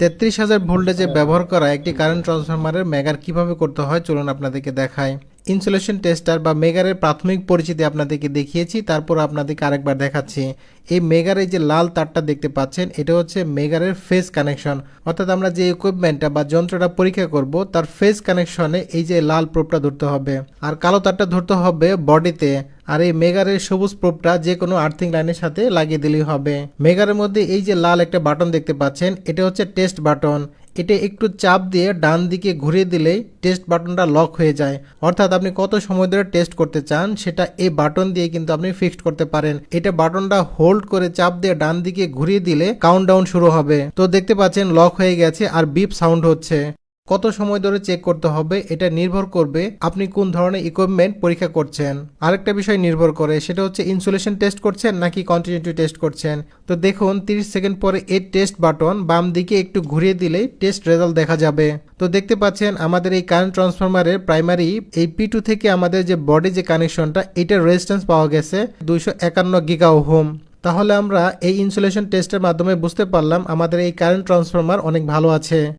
33,000 ভোল্টেজে ব্যবহার করা একটি কারেন্ট ট্রান্সফরমারের মেগার কিভাবে করতে হয় চলুন আপনাদেরকে দেখাই। ইনসুলেশন টেস্টার বা মেগারের প্রাথমিক পরিচিতি আপনাদেরকে দেখিয়েছি, তারপর আপনাদেরকে আরেকবার দেখাচ্ছি। এই মেগারের যে লাল তারটা দেখতে পাচ্ছেন এটা হচ্ছে মেগারের ফেজ কানেকশন, অর্থাৎ আমরা যে ইকুইপমেন্টটা বা যন্ত্রটা পরীক্ষা করব তার ফেজ কানেকশনে এই যে লাল প্রোবটা ধরতে হবে আর কালো তারটা ধরতে হবে বডিতে। আর এই মেগারের সবুজ প্রোবটা যে কোনো আর্থিং লাইনের সাথে লাগিয়ে দিলেই হবে। মেগারের মধ্যে এই যে লাল একটা বাটন দেখতে পাচ্ছেন এটা হচ্ছে টেস্ট বাটন। এটা একটু চাপ দিয়ে ডান দিকে ঘুরিয়ে দিলেই টেস্ট বাটনটা লক হয়ে যায়, অর্থাৎ আপনি কত সময় ধরে টেস্ট করতে চান সেটা এই বাটন দিয়ে কিন্তু আপনি ফিক্সড করতে পারেন। এটা বাটনটা হোল্ড করে চাপ দিয়ে ডান দিকে ঘুরিয়ে দিলে কাউন্টডাউন শুরু হবে। তো দেখতে পাচ্ছেন লক হয়ে গেছে আর বিপ সাউন্ড হচ্ছে। কত সময় ধরে চেক করতে হবে এটা নির্ভর করবে আপনি কোন ধরনের ইকুইপমেন্ট পরীক্ষা করছেন। আরেকটা বিষয় নির্ভর করে সেটা হচ্ছে ইনসুলেশন টেস্ট করছেন নাকি কন্টিনিউটি টেস্ট করছেন। তো দেখুন 30 সেকেন্ড পরে এই টেস্ট বাটন বাম দিকে একটু ঘুরিয়ে দিলেই টেস্ট রেজাল্ট দেখা যাবে। তো দেখতে পাচ্ছেন আমাদের এই কারেন্ট ট্রান্সফরমারের প্রাইমারি এই P2 থেকে আমাদের যে বডি যে কানেকশনটা এটার রেজিস্ট্যান্স পাওয়া গেছে 251 গিগা ওহম। তাহলে আমরা এই ইনসুলেশন টেস্টের মাধ্যমে বুঝতে পারলাম আমাদের এই কারেন্ট ট্রান্সফরমার অনেক ভালো আছে।